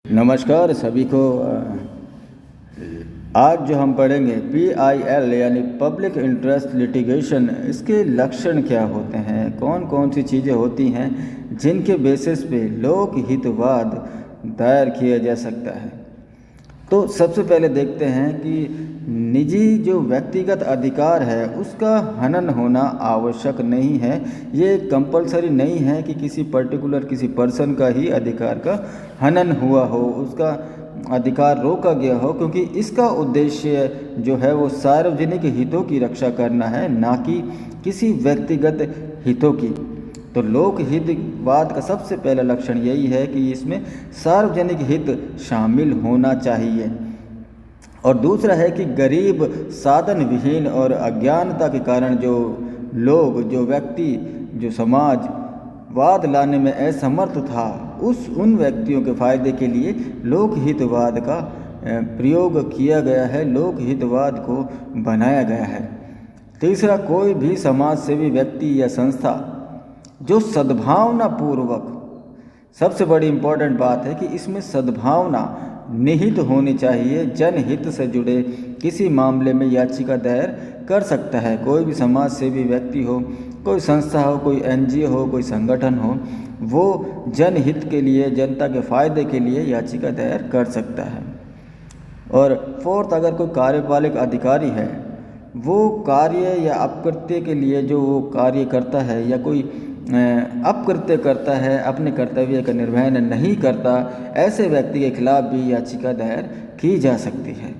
नमस्कार सभी को। आज जो हम पढ़ेंगे PIL यानी पब्लिक इंटरेस्ट लिटिगेशन, इसके लक्षण क्या होते हैं, कौन कौन सी चीज़ें होती हैं जिनके बेसिस पे लोक हितवाद दायर किया जा सकता है। तो सबसे पहले देखते हैं कि निजी जो व्यक्तिगत अधिकार है उसका हनन होना आवश्यक नहीं है। ये कंपलसरी नहीं है कि किसी पर्टिकुलर किसी पर्सन का ही अधिकार का हनन हुआ हो, उसका अधिकार रोका गया हो, क्योंकि इसका उद्देश्य जो है वो सार्वजनिक हितों की रक्षा करना है, ना कि किसी व्यक्तिगत हितों की। तो लोक हितवाद का सबसे पहला लक्षण यही है कि इसमें सार्वजनिक हित शामिल होना चाहिए। और दूसरा है कि गरीब, साधन विहीन और अज्ञानता के कारण जो लोग, जो व्यक्ति, जो समाज वाद लाने में असमर्थ था, उन व्यक्तियों के फायदे के लिए लोकहितवाद का प्रयोग किया गया है, लोकहितवाद को बनाया गया है। तीसरा, कोई भी समाज सेवी व्यक्ति या संस्था जो सद्भावना पूर्वक, सबसे बड़ी इम्पोर्टेंट बात है कि इसमें सद्भावना निहित होनी चाहिए, जनहित से जुड़े किसी मामले में याचिका दायर कर सकता है। कोई भी समाज सेवी व्यक्ति हो, कोई संस्था हो, कोई NGO हो, कोई संगठन हो, वो जनहित के लिए, जनता के फायदे के लिए याचिका दायर कर सकता है। और फोर्थ, अगर कोई कार्यपालक अधिकारी है, वो कार्य या अपकृत्य के लिए जो वो कार्य करता है या कोई अपकृत्य करता है, अपने कर्तव्य का निर्वहन नहीं करता, ऐसे व्यक्ति के खिलाफ भी याचिका दायर की जा सकती है।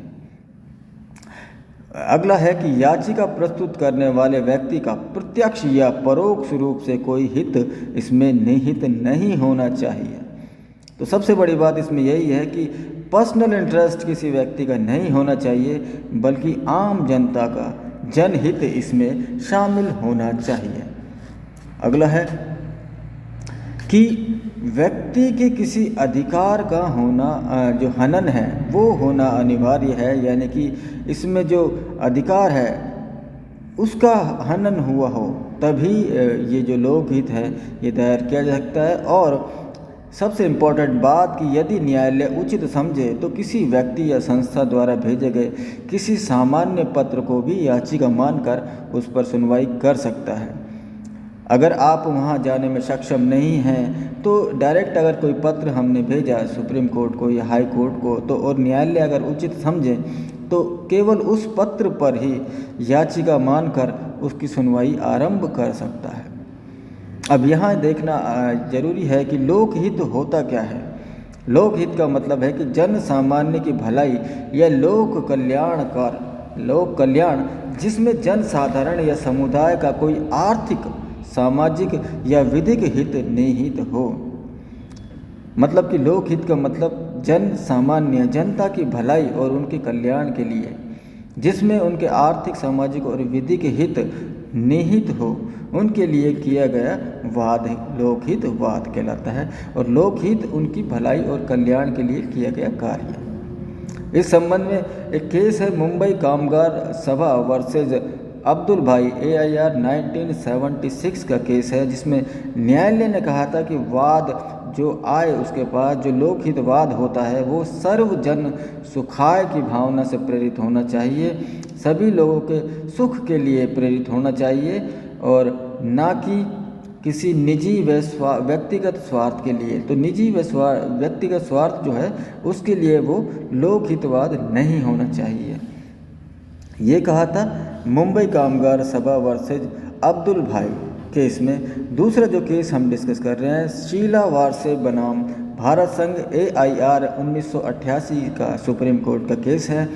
अगला है कि याचिका प्रस्तुत करने वाले व्यक्ति का प्रत्यक्ष या परोक्ष रूप से कोई हित इसमें निहित नहीं होना चाहिए। तो सबसे बड़ी बात इसमें यही है कि पर्सनल इंटरेस्ट किसी व्यक्ति का नहीं होना चाहिए, बल्कि आम जनता का जनहित इसमें शामिल होना चाहिए। अगला है कि व्यक्ति के किसी अधिकार का होना, जो हनन है वो होना अनिवार्य है, यानी कि इसमें जो अधिकार है उसका हनन हुआ हो तभी ये जो लोकहित है ये दायर किया जा सकता है। और सबसे इम्पोर्टेंट बात कि यदि न्यायालय उचित समझे तो किसी व्यक्ति या संस्था द्वारा भेजे गए किसी सामान्य पत्र को भी याचिका मानकर उस पर सुनवाई कर सकता है। अगर आप वहाँ जाने में सक्षम नहीं हैं तो डायरेक्ट अगर कोई पत्र हमने भेजा सुप्रीम कोर्ट को या हाई कोर्ट को, तो और न्यायालय अगर उचित समझे तो केवल उस पत्र पर ही याचिका मानकर उसकी सुनवाई आरंभ कर सकता है। अब यहाँ देखना जरूरी है कि लोकहित होता क्या है। लोकहित का मतलब है कि जन सामान्य की भलाई या लोक कल्याण जिसमें जन साधारण या समुदाय का कोई आर्थिक, सामाजिक या विधिक हित निहित हो। मतलब कि लोकहित का मतलब जन सामान्य, जनता की भलाई और उनके कल्याण के लिए जिसमें उनके आर्थिक, सामाजिक और विधिक हित निहित हो, उनके लिए किया गया वाद लोकहितवाद कहलाता है। और लोकहित उनकी भलाई और कल्याण के लिए किया गया कार्य। इस संबंध में एक केस है मुंबई कामगार सभा वर्सेज अब्दुल भाई, AIR 1976 का केस है, जिसमें न्यायालय ने कहा था कि वाद जो आए उसके पास जो लोकहितवाद होता है वो सर्वजन सुखाय की भावना से प्रेरित होना चाहिए, सभी लोगों के सुख के लिए प्रेरित होना चाहिए, और ना कि किसी निजी व व्यक्तिगत स्वार्थ के लिए। तो निजी व व्यक्तिगत स्वार्थ जो है उसके लिए वो लोकहितवाद नहीं होना चाहिए। ये कहा था मुंबई कामगार सभा वर्सेज अब्दुल भाई केस में। दूसरा जो केस हम डिस्कस कर रहे हैं शीला वारसे बनाम भारत संघ, AIR 1988 का सुप्रीम कोर्ट का केस है।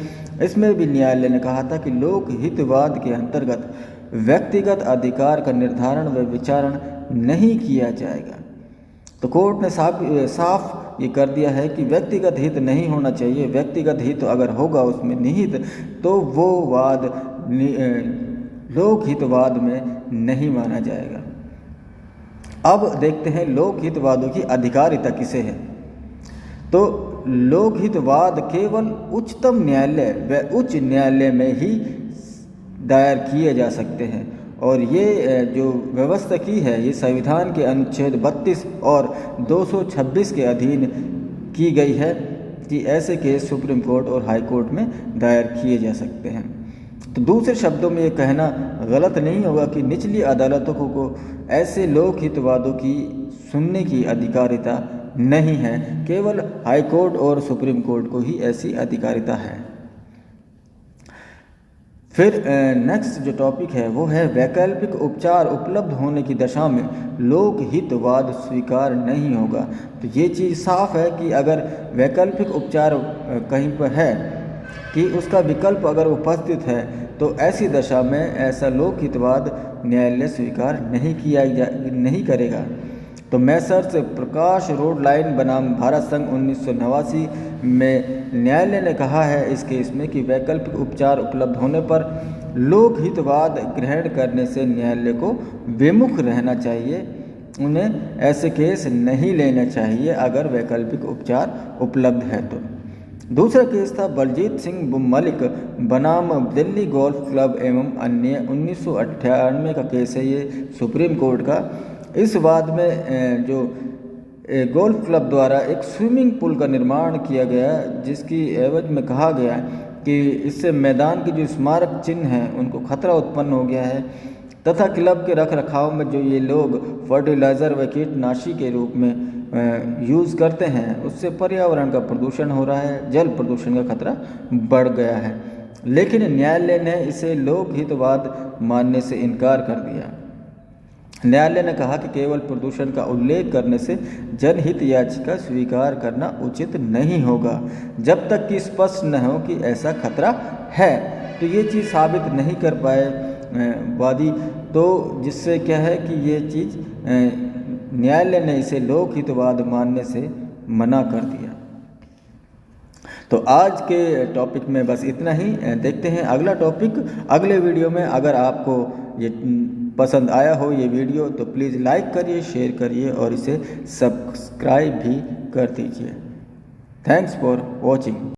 इसमें भी न्यायालय ने कहा था कि लोकहितवाद के अंतर्गत व्यक्तिगत अधिकार का निर्धारण व विचारण नहीं किया जाएगा। तो कोर्ट ने साफ ये कर दिया है कि व्यक्तिगत हित नहीं होना चाहिए। व्यक्तिगत हित अगर होगा उसमें निहित, तो वो वाद लोकहितवाद में नहीं माना जाएगा। अब देखते हैं लोकहितवादों की अधिकारिता किसे है। तो लोकहितवाद केवल उच्चतम न्यायालय व उच्च न्यायालय में ही दायर किए जा सकते हैं, और ये जो व्यवस्था की है ये संविधान के अनुच्छेद 32 और 226 के अधीन की गई है कि ऐसे केस सुप्रीम कोर्ट और हाई कोर्ट में दायर किए जा सकते हैं। तो दूसरे शब्दों में ये कहना गलत नहीं होगा कि निचली अदालतों को ऐसे लोकहितवादों की सुनने की अधिकारिता नहीं है, केवल हाई कोर्ट और सुप्रीम कोर्ट को ही ऐसी अधिकारिता है। फिर नेक्स्ट जो टॉपिक है वो है वैकल्पिक उपचार उपलब्ध होने की दशा में लोकहितवाद स्वीकार नहीं होगा। तो ये चीज़ साफ है कि अगर वैकल्पिक उपचार कहीं पर है कि उसका विकल्प अगर उपस्थित है तो ऐसी दशा में ऐसा लोकहितवाद न्यायालय स्वीकार नहीं करेगा। तो मैसर्स प्रकाश रोड लाइन बनाम भारत संघ 1989 में न्यायालय ने कहा है इस केस में कि वैकल्पिक उपचार उपलब्ध होने पर लोकहितवाद ग्रहण करने से न्यायालय को विमुख रहना चाहिए, उन्हें ऐसे केस नहीं लेना चाहिए अगर वैकल्पिक उपचार उपलब्ध है तो। दूसरा केस था बलजीत सिंह मलिक बनाम दिल्ली गोल्फ क्लब एवं अन्य 1998 का केस है, ये सुप्रीम कोर्ट का। इस वाद में जो गोल्फ क्लब द्वारा एक स्विमिंग पूल का निर्माण किया गया जिसकी एवज में कहा गया कि इससे मैदान के जो स्मारक चिन्ह हैं उनको खतरा उत्पन्न हो गया है तथा क्लब के रख रखाव में जो ये लोग फर्टिलाइज़र व कीटनाशी के रूप में यूज़ करते हैं उससे पर्यावरण का प्रदूषण हो रहा है, जल प्रदूषण का खतरा बढ़ गया है। लेकिन न्यायालय ने इसे लोकहितवाद मानने से इनकार कर दिया। न्यायालय ने कहा कि केवल प्रदूषण का उल्लेख करने से जनहित याचिका स्वीकार करना उचित नहीं होगा जब तक कि स्पष्ट न हो कि ऐसा खतरा है। तो ये चीज़ साबित नहीं कर पाए वादी, तो जिससे क्या है कि ये चीज़ न्यायालय ने इसे लोकहितवाद मानने से मना कर दिया। तो आज के टॉपिक में बस इतना ही। देखते हैं अगला टॉपिक अगले वीडियो में। अगर आपको ये पसंद आया हो ये वीडियो तो प्लीज़ लाइक करिए, शेयर करिए और इसे सब्सक्राइब भी कर दीजिए। Thanks for watching.